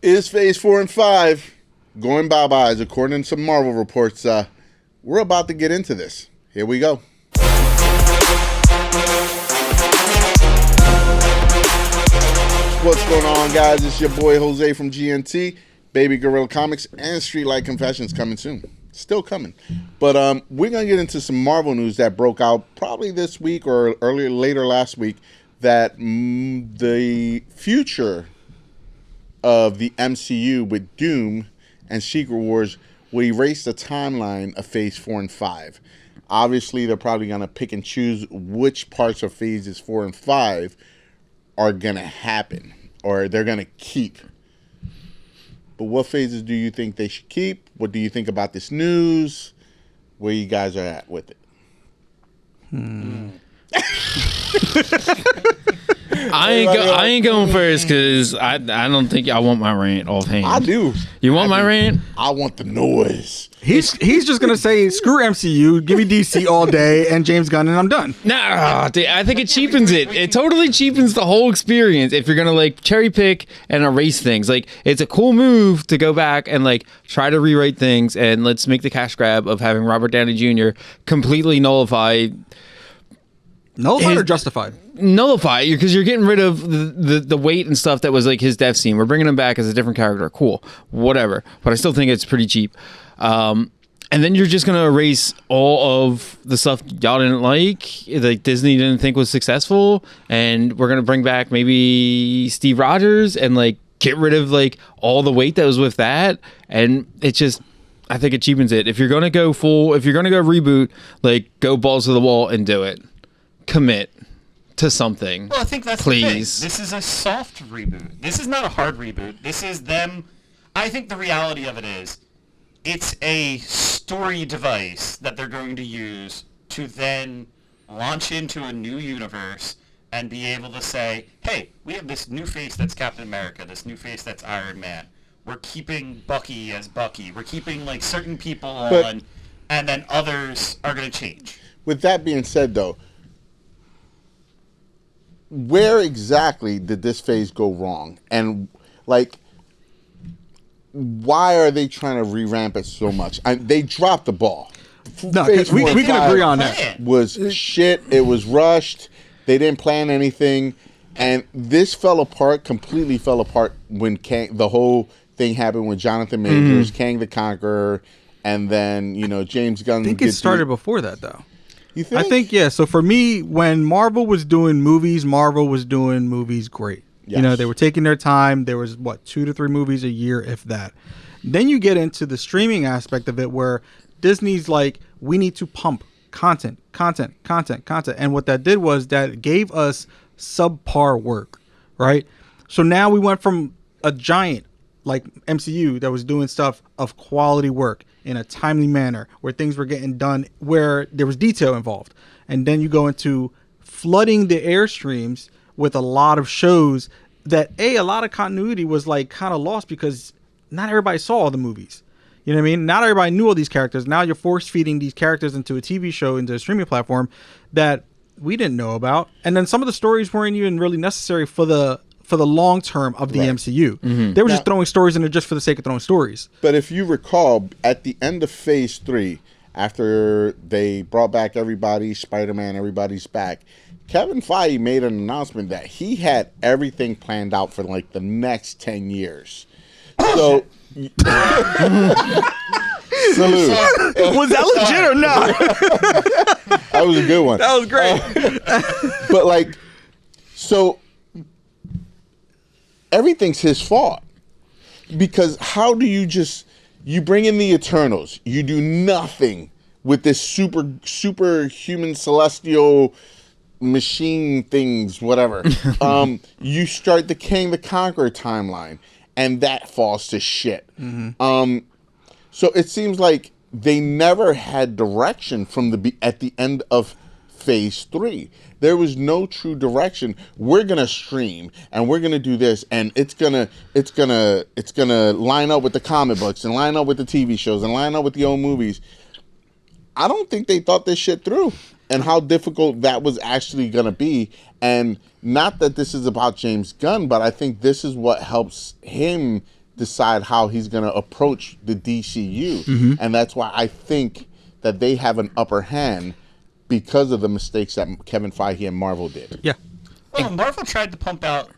Is Phase 4 and 5 going bye-byes? According to some Marvel reports, we're about to get into this. Here we go. What's going on, guys? It's your boy Jose from GNT, Baby Gorilla Comics, and Streetlight Confessions coming soon. Still coming. But we're going to get into some Marvel news that broke out probably this week or later last week, that the future of the MCU with Doom and Secret Wars will erase the timeline of Phase 4 and 5. Obviously, they're probably going to pick and choose which parts of Phases 4 and 5 are going to happen or they're going to keep. But what phases do you think they should keep? What do you think about this news? Where you guys are at with it? I ain't going first because I don't think I want my rant offhand. I do. You want my rant? I want the noise. He's just gonna say screw MCU, give me DC all day and James Gunn, and I'm done. Nah, I think it cheapens it. It totally cheapens the whole experience if you're gonna like cherry pick and erase things. Like, it's a cool move to go back and like try to rewrite things, and let's make the cash grab of having Robert Downey Jr. completely nullify or justified? Nullify, because you're getting rid of the weight and stuff that was like his death scene. We're bringing him back as a different character. Cool, whatever. But I still think it's pretty cheap. And then you're just gonna erase all of the stuff y'all didn't like Disney didn't think was successful, and we're gonna bring back maybe Steve Rogers and like get rid of like all the weight that was with that. And it just, I think it cheapens it. If you're gonna go reboot, like go balls to the wall and do it. Commit to something. Well, I think that's please. The thing. This is a soft reboot. This is not a hard reboot. This is them. I think the reality of it is, it's a story device that they're going to use to then launch into a new universe and be able to say, hey, we have this new face that's Captain America, this new face that's Iron Man. We're keeping Bucky as Bucky. We're keeping like certain people on, and then others are going to change. With that being said, though, where exactly did this phase go wrong? And, like, why are they trying to revamp it so much? They dropped the ball. No, we can agree on that. Was shit. It was rushed. They didn't plan anything. And this completely fell apart when the whole thing happened with Jonathan Majors, Kang the Conqueror, and then, James Gunn. I think it started before that, though. You think? I think, yeah. So for me, when Marvel was doing movies great. Yes. They were taking their time. There was, 2 to 3 movies a year, if that. Then you get into the streaming aspect of it where Disney's like, we need to pump content. And what that did was that gave us subpar work, right? So now we went from a giant like MCU that was doing stuff of quality work in a timely manner, where things were getting done, where there was detail involved. And then you go into flooding the airstreams with a lot of shows that a lot of continuity was like kind of lost because not everybody saw all the movies. You know what I mean? Not everybody knew all these characters. Now you're force feeding these characters into a TV show, into a streaming platform that we didn't know about. And then some of the stories weren't even really necessary for the long term of the MCU. Mm-hmm. They were just throwing stories in there just for the sake of throwing stories. But if you recall, at the end of Phase 3, after they brought back everybody, Spider-Man, everybody's back, Kevin Feige made an announcement that he had everything planned out for like the next 10 years. So, salute. Was that legit or not? That was a good one. That was great. But so everything's his fault, because how do you bring in the Eternals, you do nothing with this superhuman celestial machine things, whatever. You start the Kang the Conqueror timeline, and that falls to shit. Mm-hmm. So it seems like they never had direction at the end of Phase 3. There was no true direction. We're gonna stream and we're gonna do this, and it's gonna line up with the comic books and line up with the TV shows and line up with the old movies. I don't think they thought this shit through and how difficult that was actually gonna be. And not that this is about James Gunn, but I think this is what helps him decide how he's going to approach the DCU. And that's why I think that they have an upper hand because of the mistakes that Kevin Feige and Marvel did. Yeah. Well, Marvel tried to pump out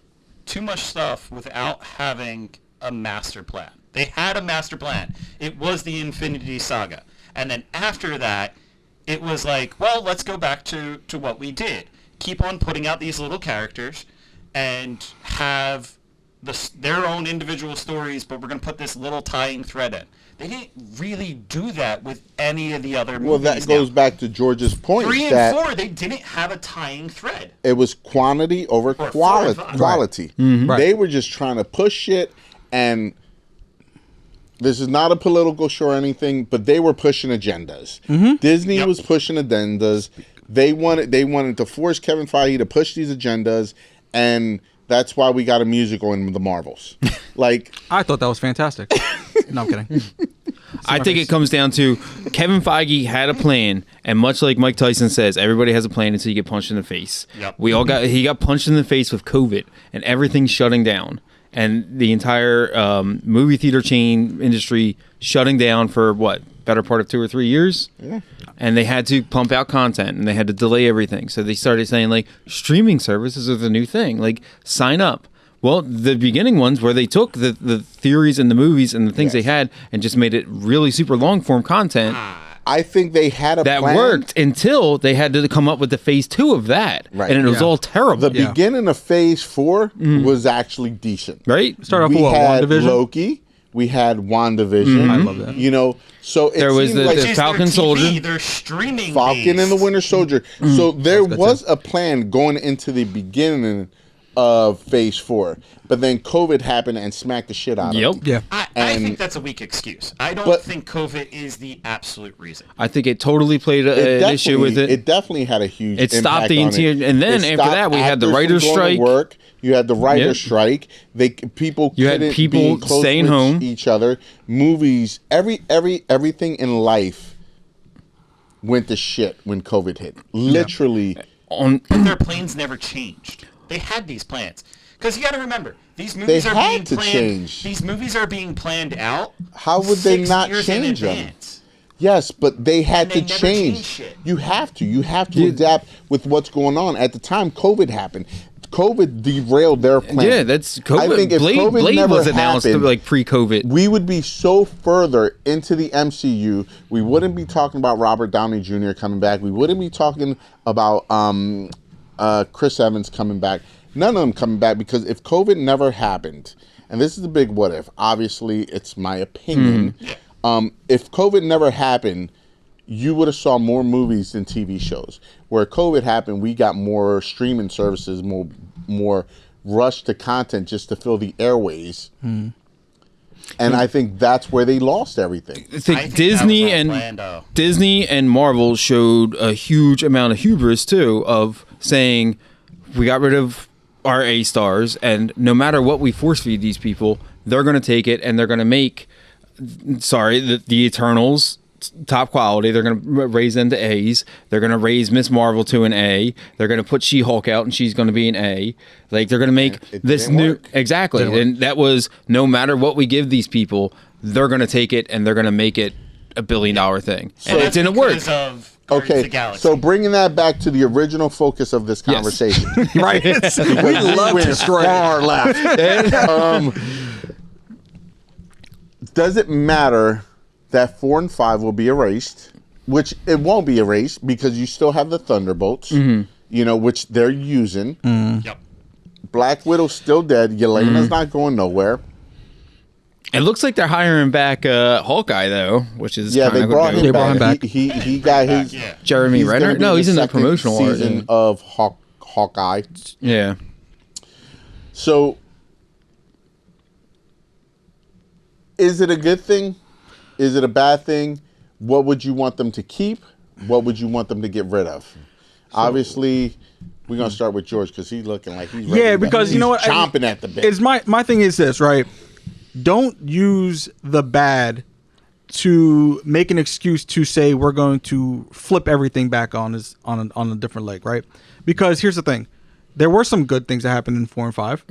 too much stuff without having a master plan. They had a master plan. It was the Infinity Saga. And then after that, it was like, well, let's go back to what we did. Keep on putting out these little characters and have their own individual stories, but we're going to put this little tying thread in. They didn't really do that with any of the other movies. Well, that goes back to George's point. 3 and that 4, they didn't have a tying thread. it was quantity over Or 4 and 5. quality. Right. They were just trying to push shit, and this is not a political show or anything, but they were pushing agendas. Disney was pushing agendas. They wanted to force Kevin Feige to push these agendas, and that's why we got a musical in the Marvels. Like, I thought that was fantastic. No, I'm kidding. I think it comes down to Kevin Feige had a plan, and much like Mike Tyson says, everybody has a plan until you get punched in the face. Yep. He got punched in the face with COVID, and everything's shutting down, and the entire movie theater chain industry shutting down for better part of 2 or 3 years. Yeah. And they had to pump out content, and they had to delay everything. So they started saying, like, streaming services are the new thing. Like, sign up. Well, the beginning ones where they took the theories and the movies and the things they had and just made it really super long form content. I think they had a That plan. worked until they had to come up with the phase 2 of that. Right. And it was Yeah. all terrible. The beginning of Phase 4 was actually decent. right? Start off We with what, had WandaVision? Loki. We had WandaVision. I love that. You know, so it There was seemed the- like the Which is Falcon their TV, Soldier. Their streaming Falcon and the based. Winter Soldier. So there good was a plan going into the beginning of Phase 4, but then COVID happened and smacked the shit out of Yep. it. Yeah. I And- think that's a weak excuse. I don't But- think COVID is the absolute reason. I think it totally played an issue with it. It definitely had a huge. It stopped impact the on entire- it. and then It after stopped that, we had the actors from writer's going to strike. Work. You had the writer's Yep. strike. People You had couldn't people be close staying with home. each other. Movies, everything in life went to shit when COVID hit. Literally. On But their plans never changed. They had these plans. Because you got to remember, these movies are had being to planned. change. These movies are being planned out. How would they 6 not years in change them? advance. Yes, but they had And they to never change. change shit. You have to adapt with what's going on. At the time COVID happened, COVID derailed their plan. yeah, that's COVID. I think if Blade, COVID Blade never was announced happened, like pre-COVID. we would be so further into the MCU. We wouldn't be talking about Robert Downey Jr. coming back. We wouldn't be talking about Chris Evans coming back. None of them coming back, because if COVID never happened, and this is the big what if, obviously it's my opinion. If COVID never happened, you would have saw more movies than TV shows. Where COVID happened, we got more streaming services, more rush to content just to fill the airways. And I think that's where they lost everything. I think I think Disney that was all and planned out. Disney and Marvel showed a huge amount of hubris too, of saying we got rid of our A stars, and no matter what we force feed these people, they're going to take it and they're going to make the Eternals top quality. They're going to raise them to A's. They're going to raise Miss Marvel to an A. They're going to put She-Hulk out and she's going to be an A. Like, they're going to make It this didn't new work. exactly. And that was, no matter what we give these people, they're going to take it and they're going to make it $1 billion thing. And it That's didn't work. because of Guardians of the Okay, Galaxy. so bringing that back to the original focus of this conversation. Right. We love went to stray. far left. Does it matter that 4 and 5 will be erased? Which it won't be erased, because you still have the Thunderbolts, you know, which they're using. Yep. Black Widow's still dead. Yelena's not going nowhere. It looks like they're hiring back Hawkeye though, which is Yeah, kinda they brought dope. him brought him back. back. He got his. Yeah. Jeremy gonna Renner. be No, he's in the second promotional art. season of Hawkeye. Yeah. So, is it a good thing? Is it a bad thing? What would you want them to keep? What would you want them to get rid of? Obviously, we're gonna start with George, because he's looking like he's ready Yeah, to- because you know what? he's chomping at the bit. It's my thing is this, right? Don't use the bad to make an excuse to say we're going to flip everything back on a different leg, right? Because here's the thing. There were some good things that happened in 4 and 5.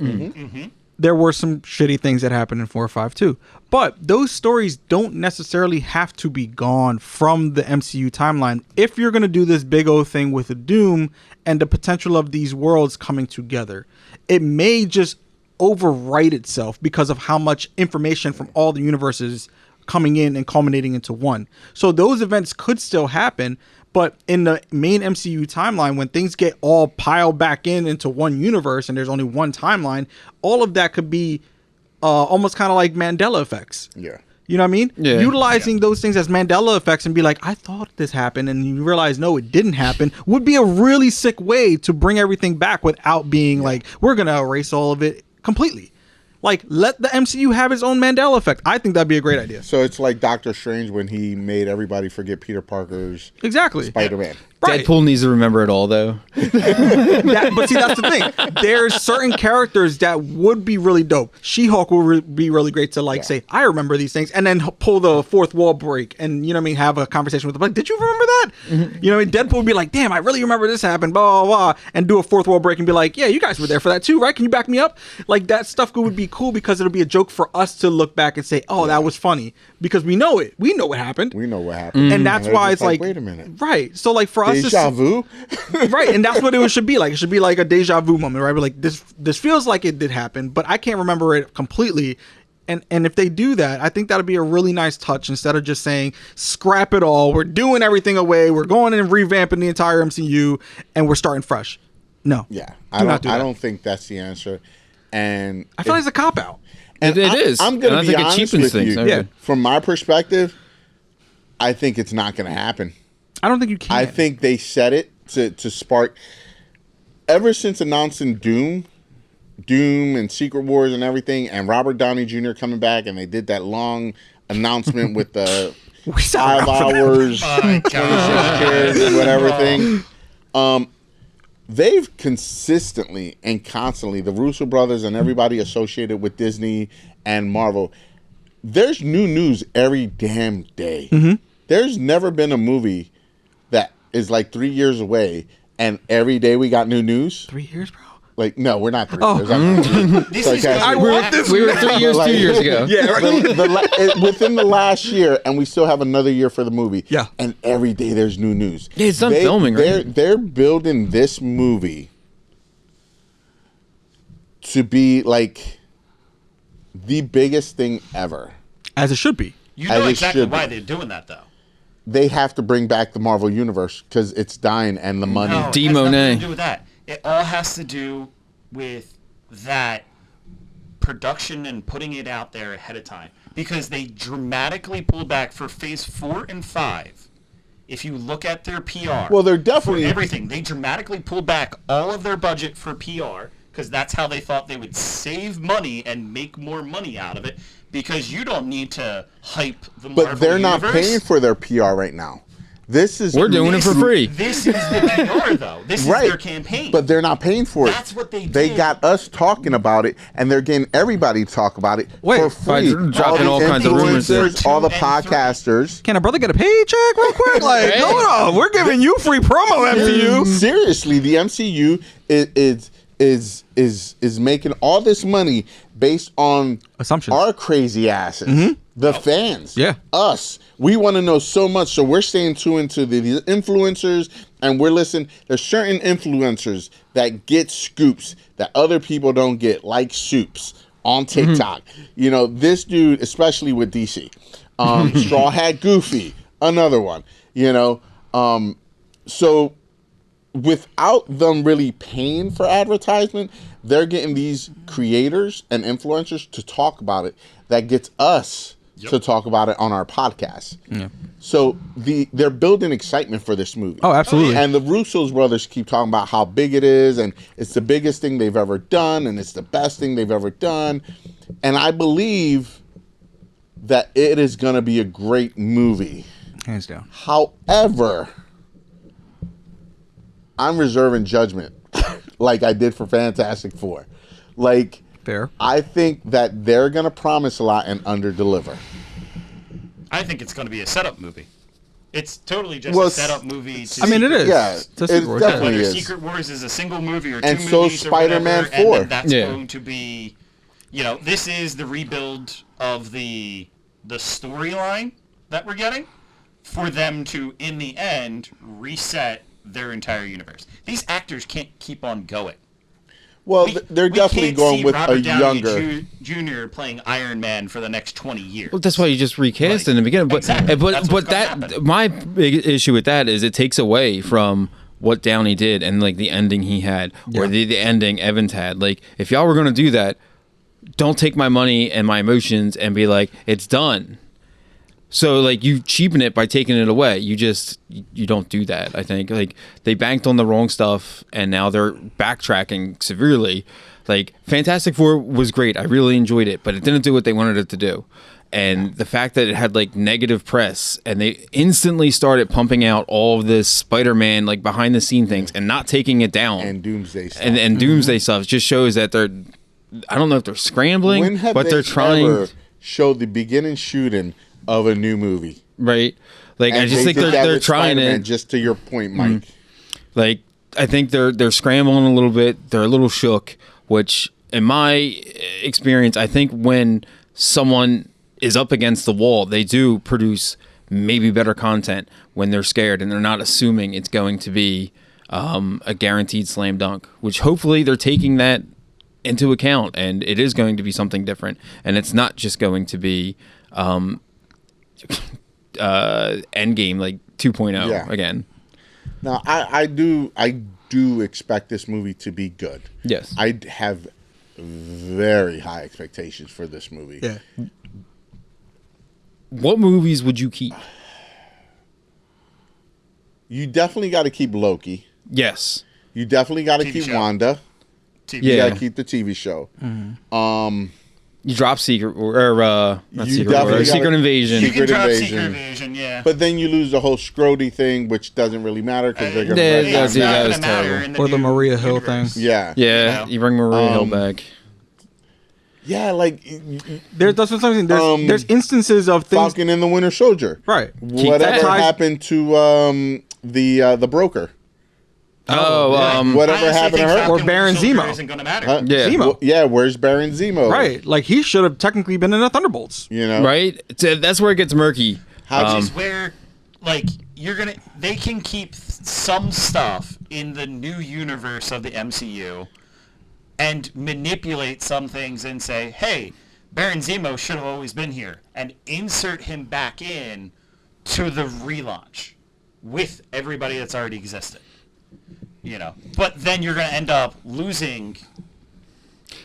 there were some shitty things that happened in 4 or 5 too. But those stories don't necessarily have to be gone from the MCU timeline if you're going to do this big old thing with the Doom and the potential of these worlds coming together. It may just overwrite itself because of how much information from all the universes coming in and culminating into one. So those events could still happen, but in the main MCU timeline, when things get all piled back into one universe and there's only one timeline, all of that could be almost kind of like Mandela effects. Yeah. You know what I mean? Yeah. Utilizing those things as Mandela effects and be like, I thought this happened, and you realize, no, it didn't happen, would be a really sick way to bring everything back without being like, we're going to erase all of it completely. Like, let the MCU have its own Mandela effect. I think that'd be a great idea. So it's like Doctor Strange when he made everybody forget Peter Parker's Exactly. Spider-Man. Right. Deadpool needs to remember it all, though. But see, that's the thing. There's certain characters that would be really dope. She-Hulk would be really great to say, I remember these things, and then pull the fourth wall break, and you know what I mean, have a conversation with them. Like, did you remember that? Mm-hmm. You know what I mean? Deadpool would be like, damn, I really remember this happened, blah, blah, blah, and do a fourth wall break and be like, yeah, you guys were there for that too, right? Can you back me up? Like, that stuff would be cool because it'll be a joke for us to look back and say, oh, that was funny, because we know it. We know what happened. We know what happened. And that's why it's like, wait a minute. Right. So like for us, Deja vu? Right, and that's what it should be like. It should be like a deja vu moment, right? But like this feels like it did happen, but I can't remember it completely. And if they do that, I think that'll be a really nice touch instead of just saying scrap it all. We're doing everything away. We're going and revamping the entire MCU, and we're starting fresh. No, Yeah, I don't think that's the answer. And I feel like it's a cop out. and It is. I'm going And to I be think it honest cheapens with things. you. Okay. Yeah. From my perspective, I think it's not going to happen. I don't think you can. I think they set it to spark. Ever since announcing Doom and Secret Wars and everything, and Robert Downey Jr. coming back, and they did that long announcement with the we 5 hours, 26 kids, and whatever thing. They've consistently and constantly, the Russo brothers and everybody associated with Disney and Marvel, there's new news every damn day. Mm-hmm. There's never been a movie that is like 3 years away, and every day we got new news. 3 years, bro. Like, no, we're not 3 Oh. years. I'm not 3 years. This is Sarcastic. gonna want have this to- We were 3 years, 2 years ago. Yeah, right. Within the last year, and we still have another year for the movie. Yeah. And every day there's new news. Yeah, it's done filming, right? They're building this movie to be like the biggest thing ever. As it should be. You As know it exactly should why be. they're doing that, though. They have to bring back the Marvel Universe because it's dying and the money. No, it D. has nothing Monet. to do with that. It all has to do with that production and putting it out there ahead of time. Because they dramatically pulled back for Phase 4 and 5. If you look at their PR, Well, they're definitely- for everything. They dramatically pulled back all of their budget for PR because that's how they thought they would save money and make more money out of it. Because you don't need to hype the Marvel But they're not universe. paying for their PR right now. This is We're doing it for free. This is the PR, though. This is their campaign. But they're not paying for it. That's what they They did. got us talking about it, and they're getting everybody to talk about it Wait, for free. by dropping the all kinds of rumors there. influencers, all the 2 and 3. podcasters. Can a brother get a paycheck real quick? Like, Right? hold on. We're giving you free promo, MCU. Seriously, the MCU is making all this money based on Assumptions. our crazy asses, the fans, Yeah. us. We want to know so much, so we're staying tuned to the influencers, and we're listening. There's certain influencers that get scoops that other people don't get, like Soups on TikTok. You know, this dude, especially with DC, Straw Hat Goofy, another one. You know, so without them really paying for advertisement, they're getting these creators and influencers to talk about it. That gets us to talk about it on our podcast. Yeah. So they're building excitement for this movie. Oh, absolutely. And the Russo's brothers keep talking about how big it is, and it's the biggest thing they've ever done, and it's the best thing they've ever done. And I believe that it is going to be a great movie. Hands down. However, I'm reserving judgment like I did for Fantastic Four. Like, Fair. I think that they're going to promise a lot and underdeliver. I think it's going to be a setup movie. It's totally just Well, a setup movie. To I mean, it Secret- is. Yeah, It's a it Secret Wars. definitely Whether is. Secret Wars is a single movie or And two so movies or Spider-Man whatever, 4. and then that's Yeah. going to be This is the rebuild of the storyline that we're getting for them to, in the end, reset their entire universe. These actors can't keep on going. Well, they're definitely going with Robert a Downey younger. Jr. playing Iron Man for the next 20 years. Well, that's why you just recast in the beginning. But Exactly. That's what's but gonna happen. my big issue with that is it takes away from what Downey did and like the ending he had or the ending Evans had. Like, if y'all were gonna do that, don't take my money and my emotions and be like, it's done. So like you cheapen it by taking it away. You don't do that. I think like they banked on the wrong stuff and now they're backtracking severely. Like Fantastic Four was great. I really enjoyed it, but it didn't do what they wanted it to do. And the fact that it had like negative press and they instantly started pumping out all of this Spider-Man like behind the scene things and not taking it down And Doomsday stuff. and Doomsday stuff just shows that I don't know if they're scrambling, When have but they they're trying. ever showed the beginning shooting of a new movie? Right. Like I And just they think did that they're with trying Spider-Man, it. just to your point, Mike. Like I think they're scrambling a little bit. They're a little shook, which in my experience, I think when someone is up against the wall, they do produce maybe better content when they're scared and they're not assuming it's going to be a guaranteed slam dunk, which hopefully they're taking that into account and it is going to be something different. And it's not just going to be Endgame like 2.0 Yeah. again. Now, I do expect this movie to be good. Yes. I have very high expectations for this movie. Yeah. What movies would you keep? You definitely got to keep Loki. Yes. You definitely got to TV keep show. Wanda. TV. You Yeah. got to keep the TV show. You drop Secret or not You Secret definitely War, gotta- Secret Invasion. You can Secret drop Invasion. Secret Invasion, yeah. But then you lose the whole Scrody thing, which doesn't really matter because they're going to Yeah, retcon that's- that. that not was gonna matter terrible. in Or the new Maria Hill universe. thing. Yeah. Yeah, you bring Maria Hill back. Yeah, like That's what I'm saying. There's instances of things. Falcon and the Winter Soldier. Right. Whatever that. happened to the broker? Yeah, Whatever happened to her? Or Baron Zemo. Isn't gonna matter. Huh? Yeah. Zemo. Yeah, where's Baron Zemo? Right. Like he should have technically been in the Thunderbolts. You know? right? That's where it gets murky. How Which is where, like, they can keep some stuff in the new universe of the MCU and manipulate some things and say, hey, Baron Zemo should have always been here, and insert him back in to the relaunch with everybody that's already existed. But then you're going to end up losing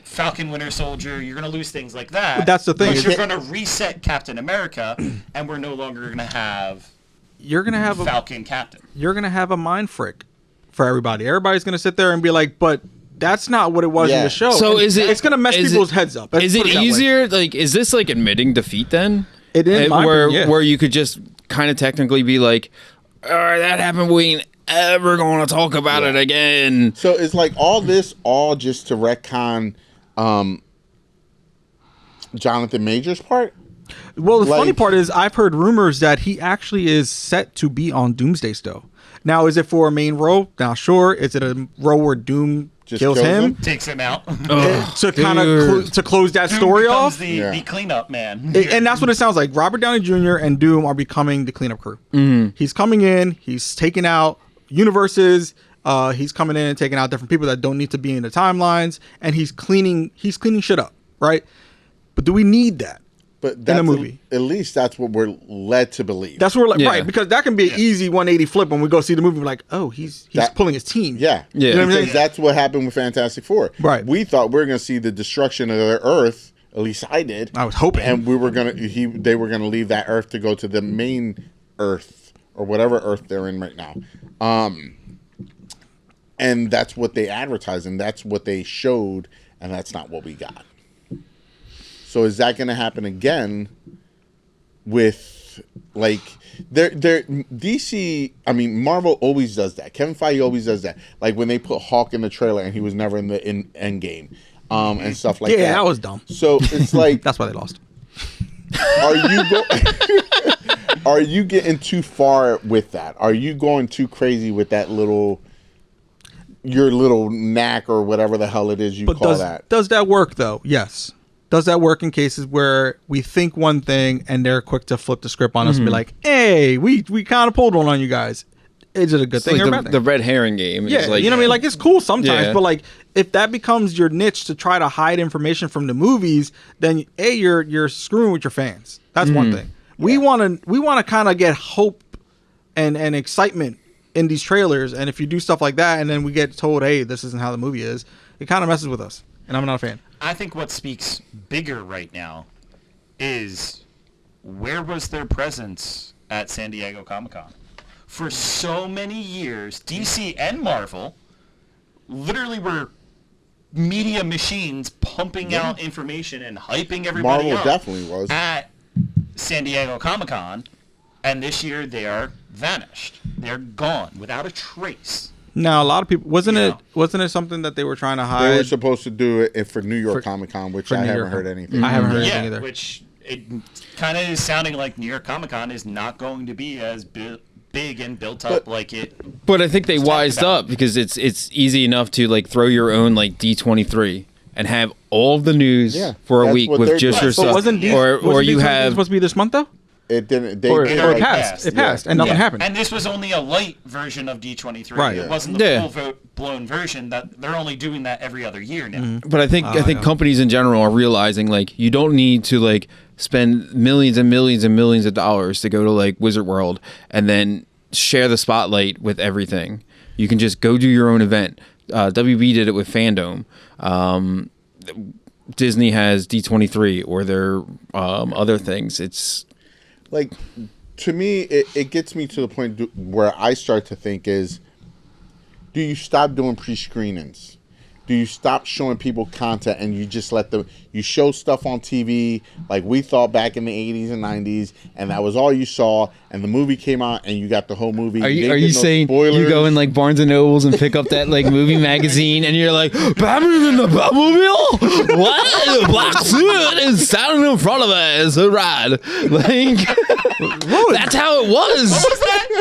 Falcon, Winter Soldier. You're going to lose things like that. But that's the thing. But you're going to reset Captain America, and we're no longer going to have You're gonna have Falcon Captain. You're gonna have a mind frick for everybody. Everybody's gonna sit there and be like, but that's not what it was in Yeah. the show. So And is it? It's gonna mess is people's it- heads up. Let's Is put it that way. easier? Like, is this like admitting defeat then? It is, my where opinion, yeah. where you could just kind of technically be like, all right, that happened. We ain't ever going to talk about it again. So it's like all just to retcon Jonathan Majors' part? Well, the funny Like- part is I've heard rumors that he actually is set to be on Doomsday still. Now, is it for a main role? Not sure. Is it a role where Doom Just kills kills him? him? Takes him out. To kind dude. of to close that Doom story becomes off? the cleanup man. And that's what it sounds like. Robert Downey Jr. and Doom are becoming the cleanup crew. He's coming in. He's taking out universes. He's coming in and taking out different people that don't need to be in the timelines, and he's cleaning shit up, right? But do we need that? But that's movie. At least that's what we're led to believe. That's where, Yeah. right? Because that can be an easy 180 flip when we go see the movie. We're like, oh, he's pulling his team. Yeah. Yeah. You know what I'm Because saying? that's what happened with Fantastic Four. Right. We thought we were going to see the destruction of the Earth. At least I did. I was hoping. And we were they were gonna leave that Earth to go to the main Earth or whatever Earth they're in right now. And that's what they advertised and that's what they showed, and that's not what we got. So is that gonna happen again with like they're DC, I mean Marvel always does that. Kevin Feige always does that. Like when they put Hawk in the trailer and he was never in the Endgame. And stuff like that. Yeah, that was dumb. So it's like, That's why they lost. are you getting too far with that? Are you going too crazy with that your little knack or whatever the hell it is you But call that? does that work though? Yes. does that work in cases where we think one thing and they're quick to flip the script on us and be like, hey, we kind of pulled one on you guys. Is it a good It's thing or a like bad thing? the red herring game. Yeah, It's like, you know what I mean? Like, it's cool sometimes, Yeah. but like, if that becomes your niche to try to hide information from the movies, then you're screwing with your fans. That's one thing. We want to kind of get hope and excitement in these trailers, and if you do stuff like that, and then we get told, hey, this isn't how the movie is, it kind of messes with us, and I'm not a fan. I think what speaks bigger right now is where was their presence at San Diego Comic-Con? For so many years, DC and Marvel literally were media machines pumping out information and hyping everybody Marvel up definitely was. at San Diego Comic-Con, and this year they are vanished. They're gone without a trace. Now, a lot of people wasn't Yeah. it something that they were trying to They hide? were supposed to do it for New York For- Comic Con, which for I New haven't York. heard anything. I haven't heard anything Yeah, either. which it kind of is sounding like New York Comic-Con is not going to be as big and built up like it. But I think they Let's talk wised about up because it's easy enough to like throw your own like D23 and have all of the news Yeah, for a that's week what with they're just doing. your So stuff. wasn't D- or wasn't you D23 have supposed to be this month though? It didn't. They Or did it like- passed. It passed, and nothing Yeah, happened. And this was only a light version of D23. Right. It wasn't the Yeah. full-blown version. That they're only doing that every other year now. But I think yeah. companies in general are realizing like you don't need to like spend millions and millions and millions of dollars to go to like Wizard World and then share the spotlight with everything. You can just go do your own event. WB did it with Fandom. Disney has D23 or their other things. It's like, to me, it gets me to the point where I start to think is, do you stop doing pre-screenings? Do you stop showing people content and you just let them, you show stuff on TV like we thought back in the 80s and 90s, and that was all you saw, and the movie came out and you got the whole movie. Are you didn't get no saying spoilers. you go in like Barnes and Nobles and pick up that like movie magazine and you're like, Batman in the Batmobile? What? The black suit is standing in front of it. It's a ride. Like, that's how it was.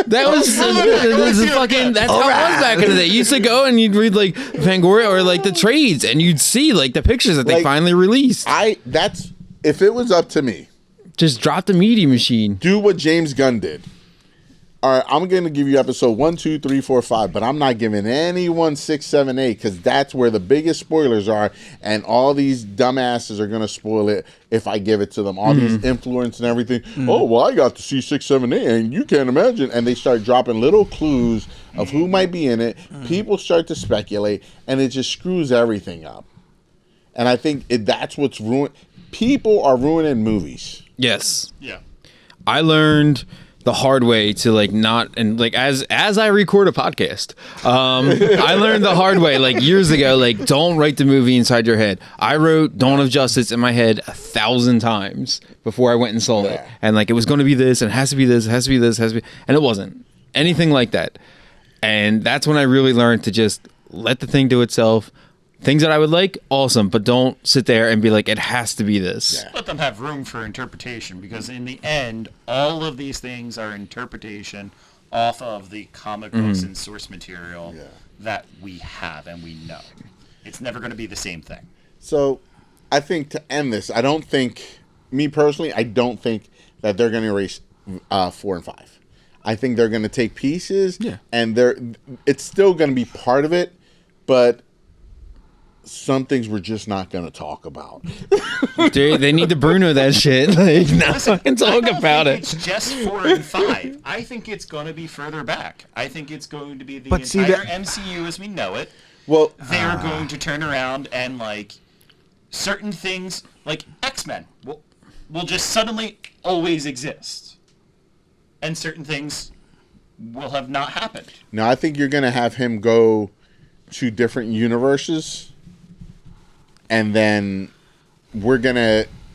That was fucking. That's how it was back in the day. You used to go and you'd read like Fangoria or like the trades, and you'd see like the pictures that they Like, finally released. That's, if it was up to me, Just drop the media machine. do what James Gunn did. All right, I'm going to give you episode 1, 2, 3, 4, 5, but I'm not giving anyone 6, 7, 8 because that's where the biggest spoilers are, and all these dumbasses are going to spoil it if I give it to them. All these influence and everything. Oh, well, I got to see 6, 7, 8, and you can't imagine. And they start dropping little clues of who might be in it. People start to speculate, and it just screws everything up. And I think that's what's ruined. People are ruining movies. Yes. Yeah. I learned the hard way to like not, and like as I record a podcast, I learned the hard way like years ago, like don't write the movie inside your head. I wrote Dawn of Justice in my head 1,000 times before I went and saw it, and like it was going to be this and it has to be this, it has to be this, it has to be, and it wasn't anything like that. And that's when I really learned to just let the thing do itself. Things that I would like, awesome, but don't sit there and be like, it has to be this. Let them have room for interpretation, because in the end, all of these things are interpretation off of the comic books and source material that we have and we know. It's never going to be the same thing. So, I think to end this, I don't think that they're going to erase 4 and 5. I think they're going to take pieces, and it's still going to be part of it, but some things we're just not going to talk about. They need to Bruno that shit. Like, now I can talk about it. It's just 4 and 5. I think it's going to be further back. I think it's going to be the But see, entire that- MCU as we know it. Well, They're going to turn around and, like, certain things, like X-Men, will just suddenly always exist. And certain things will have not happened. no, I think you're going to have him go to different universes, and then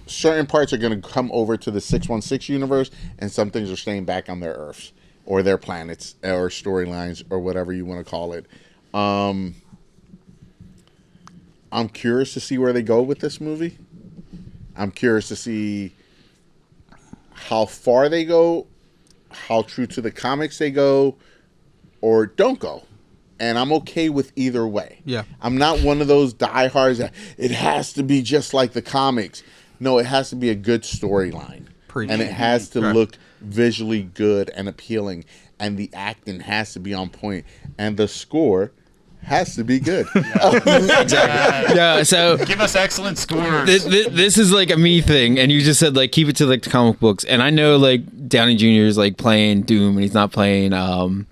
certain parts are going to come over to the 616 universe, and some things are staying back on their Earths or their planets or storylines or whatever you want to call it. I'm curious to see where they go with this movie. I'm curious to see how far they go, how true to the comics they go or don't go. and I'm okay with either way. Yeah. I'm not one of those diehards that it has to be just like the comics. No, it has to be a good storyline. And it has to look visually good and appealing, and the acting has to be on point, and the score has to be good. Yeah, so Give us excellent scores. this is like a me thing, and you just said like keep it to like the comic books, and I know like Downey Jr. is like playing Doom and he's not playing Iron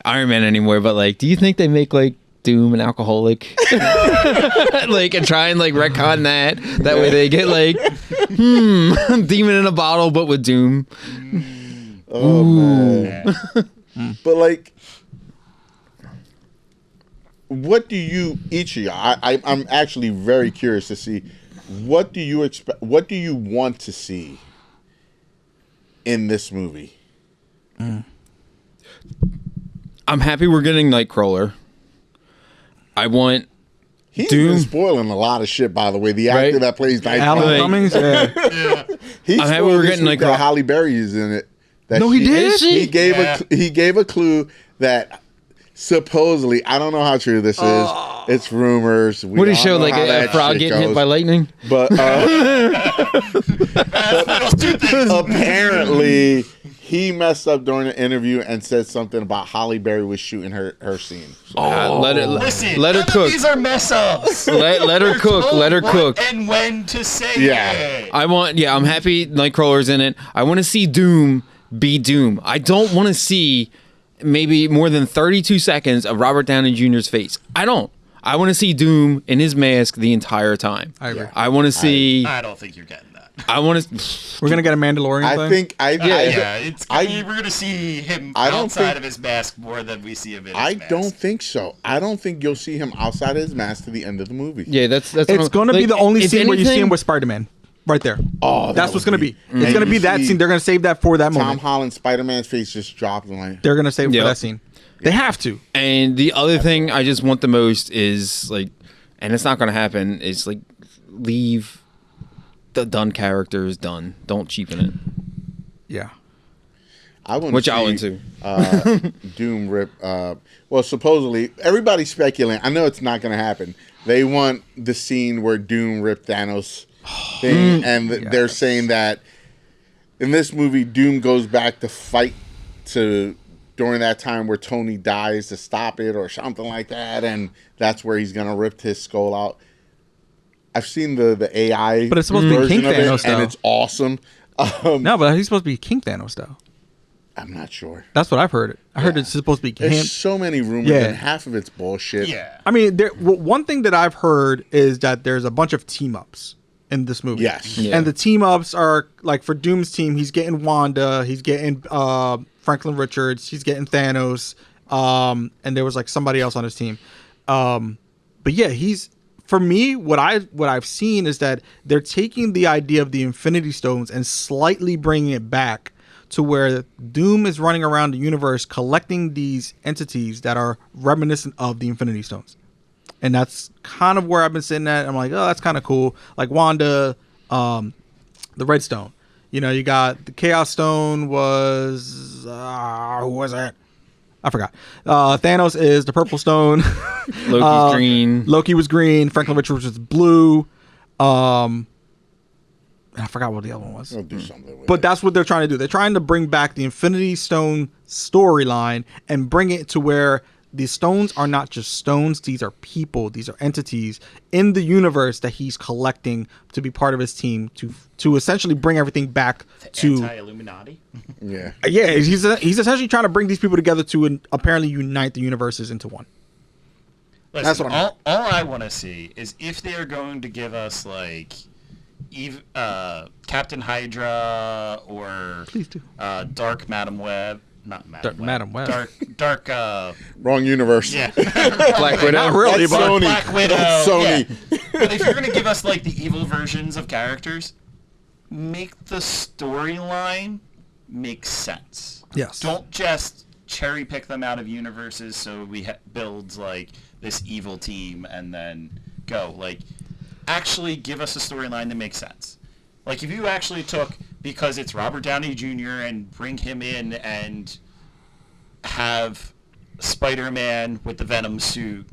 Man anymore, but like do you think they make like Doom an alcoholic like and try and like retcon that way they get like demon in a bottle but with Doom? Oh man. But like, what do you each of you? I'm actually very curious to see what do you expect. What do you want to see in this movie? I'm happy we're getting Nightcrawler. I want He's Doom. been spoiling a lot of shit, by the way. The actor Right? that plays Alan Nightcrawler, Cummings. Yeah. he's I'm happy we're getting that Nightcrawler. Halle Berry is in it. That No, he did? Is she? He gave a clue that supposedly, I don't know how true this is. It's rumors. What did he show? Like a frog getting hit by lightning? But apparently, he messed up during the interview and said something about Halle Berry was shooting her scene. So, Listen, let her none of cook. these are mess ups. Let her cook. Let her cook. And when to say Yeah. it. I'm happy Nightcrawler's in it. I want to see Doom be Doom. I don't want to see maybe more than 32 seconds of Robert Downey Jr.'s face. I don't. I want to see Doom in his mask the entire time. I agree. I want to see. I don't think you're getting that. I want to. We're gonna get a Mandalorian I thing? think We're gonna see him I don't outside think- of his mask more than we see him in his I mask. don't think so. I don't think you'll see him outside of his mask to the end of the movie. Yeah, that's. It's gonna be the only scene where you see him with Spider-Man. Right there. Oh, That's what's gonna be. It's And gonna be you that see scene. They're gonna save that for that Tom moment. Holland, Spider-Man's face just dropped and like. They're gonna save it Yep. for that scene. They have to. And the other thing I just want the most is like, and it's not going to happen, is like leave the done characters done. Don't cheapen it. Yeah. I wouldn't Which see, I went to. Doom rip. Well, supposedly everybody's speculating. I know it's not going to happen. They want the scene where Doom ripped Thanos thing, and they're saying that in this movie, Doom goes back to fight to during that time where Tony dies to stop it or something like that, and that's where he's going to rip his skull out. I've seen the AI, But it's supposed to be version King of it, Thanos, and though. it's awesome. No, but he's supposed to be King Thanos though. I'm not sure. That's what I've heard. I heard it's supposed to be him. There's so many rumors, Yeah. and half of it's bullshit. Yeah. I mean, one thing that I've heard is that there's a bunch of team ups in this movie. Yes. Yeah. And the team ups are like for Doom's team, he's getting Wanda, he's getting Franklin Richards, he's getting Thanos, and there was like somebody else on his team. But yeah, for me, what I've seen is that they're taking the idea of the Infinity Stones and slightly bringing it back to where Doom is running around the universe collecting these entities that are reminiscent of the Infinity Stones. And that's kind of where I've been sitting at. I'm like, oh, that's kind of cool. Like Wanda, the Red Stone. You know, you got the Chaos Stone was... who was that? I forgot. Thanos is the Purple Stone. Loki's green. Loki was green. Franklin Richards was blue. I forgot what the other one was. They'll do something with But it. that's what they're trying to do. They're trying to bring back the Infinity Stone storyline and bring it to where the stones are not just stones. These are people. These are entities in the universe that he's collecting to be part of his team to essentially bring everything back to... Anti-Illuminati. Yeah. Yeah, he's essentially trying to bring these people together to apparently unite the universes into one. Listen, That's what I'm... all I want to see is if they are going to give us like Captain Hydra or Please do. Dark Madam Web. Not Madam Dark Web. Madam Web. Dark Wrong universe. yeah. Black Widow. Not really, That's but... Sony. Black Widow. That's Sony. Yeah. But if you're going to give us like the evil versions of characters, make the storyline make sense. Yes. Don't just cherry pick them out of universes so we build like this evil team and then go. Like, actually give us a storyline that makes sense. Like, if you actually took, because it's Robert Downey Jr. and bring him in and have Spider-Man with the Venom suit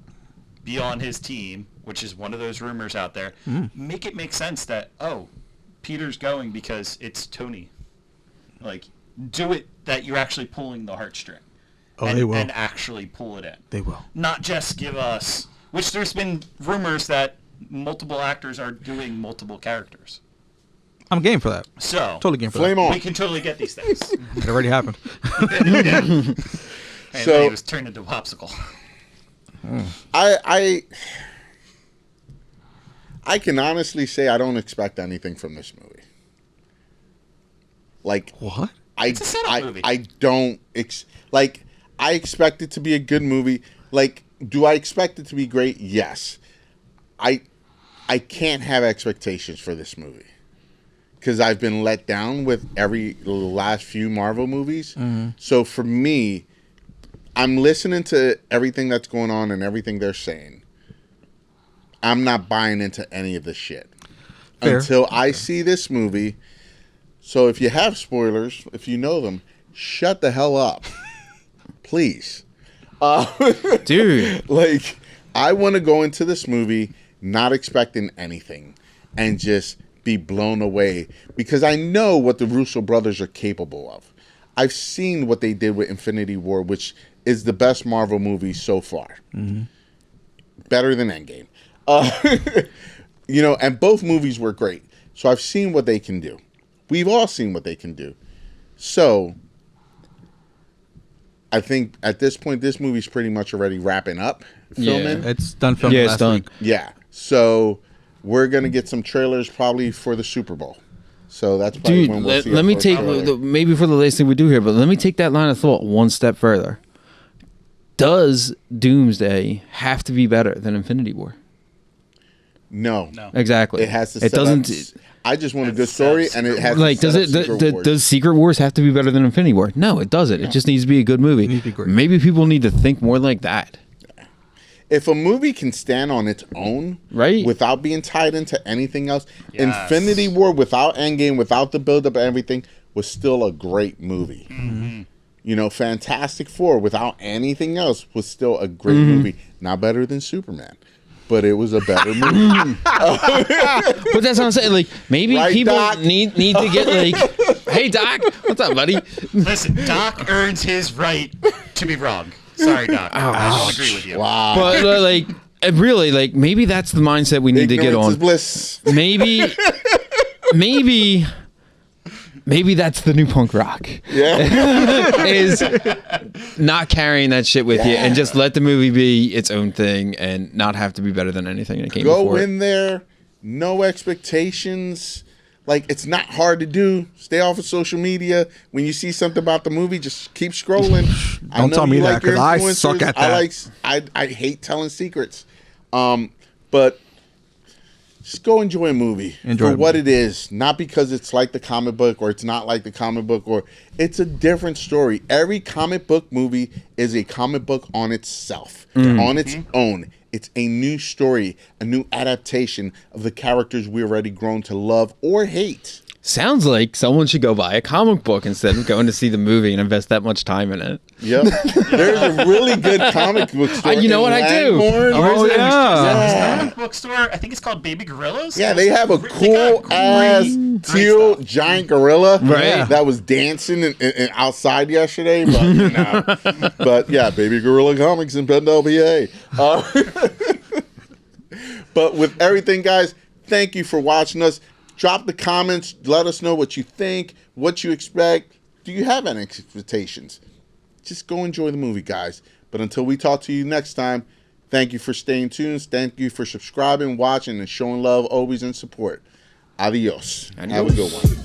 be on his team, which is one of those rumors out there. Make it make sense that, oh, Peter's going because it's Tony. Like, do it that you're actually pulling the heartstring. They will. And actually pull it in. They will. Not just give us, which there's been rumors that multiple actors are doing multiple characters. I'm game for that. So, Totally game for Flame that. on. we can totally get these things. It already happened. And So- then he was turned into a popsicle. I can honestly say I don't expect anything from this movie. Like, What? I It's a setup movie. I don't like. I expect it to be a good movie. Like, do I expect it to be great? Yes. I can't have expectations for this movie because I've been let down with the last few Marvel movies. So for me, I'm listening to everything that's going on and everything they're saying. I'm not buying into any of this shit Fair. until I see this movie. So if you have spoilers, if you know them, shut the hell up, please. Dude. Like, I want to go into this movie not expecting anything and just be blown away because I know what the Russo brothers are capable of. I've seen what they did with Infinity War, which is the best Marvel movie so far. Better than Endgame. And both movies were great. So I've seen what they can do. We've all seen what they can do. So I think at this point, this movie's pretty much already wrapping up filming. It's done filming Yeah, it's last done. week. Yeah. So we're going to get some trailers probably for the Super Bowl. So that's probably Dude, when we'll see let our me first take trailer. maybe for the latest thing we do here, but let me take that line of thought one step further. Does Doomsday have to be better than Infinity War? No. Exactly. It has to It set up- doesn't. I just want a good story, and it has Like, to does set it? up Secret Wars. Does Secret Wars have to be better than Infinity War? No, it doesn't. It just needs to be a good movie. It needs to be great. Maybe people need to think more like that. If a movie can stand on its own, Right. without being tied into anything else, Yes. Infinity War without Endgame, without the build-up and everything, was still a great movie. Fantastic Four without anything else was still a great movie. Not better than Superman, but it was a better movie. But that's what I'm saying. Like, maybe Right, people Doc? need to get like, hey Doc, what's up, buddy? Listen, Doc earns his right to be wrong. Sorry, Doc. I don't agree with you. Wow. But really, like, maybe that's the mindset we need to get Ignorance is on. bliss. Maybe that's the new punk rock. Yeah. Is not carrying that shit with you and just let the movie be its own thing and not have to be better than anything that came Go before. in there, no expectations. Like, it's not hard to do. Stay off of social media. When you see something about the movie, just keep scrolling. I Don't know tell me you that, like your 'cause I influencers. suck at that. I hate telling secrets. But just go enjoy a movie Enjoy for a what movie. it is, not because it's like the comic book or it's not like the comic book, or it's a different story. Every comic book movie is a comic book on itself, on its own. It's a new story, a new adaptation of the characters we already grown to love or hate. Sounds like someone should go buy a comic book instead of going to see the movie and invest that much time in it. Yep. There's a really good comic book store. You know in what I do? Langhorne. Oh, There's this yeah. comic book store. I think it's called Baby Gorillas. Yeah, they have a They got cool ass great teal stuff. giant gorilla Right. that was dancing in outside yesterday. But but yeah, Baby Gorilla Comics in Bendel, PA. But with everything, guys, thank you for watching us. Drop the comments. Let us know what you think, what you expect. Do you have any expectations? Just go enjoy the movie, guys. But until we talk to you next time, thank you for staying tuned. Thank you for subscribing, watching, and showing love always and support. Adios. Have a good one.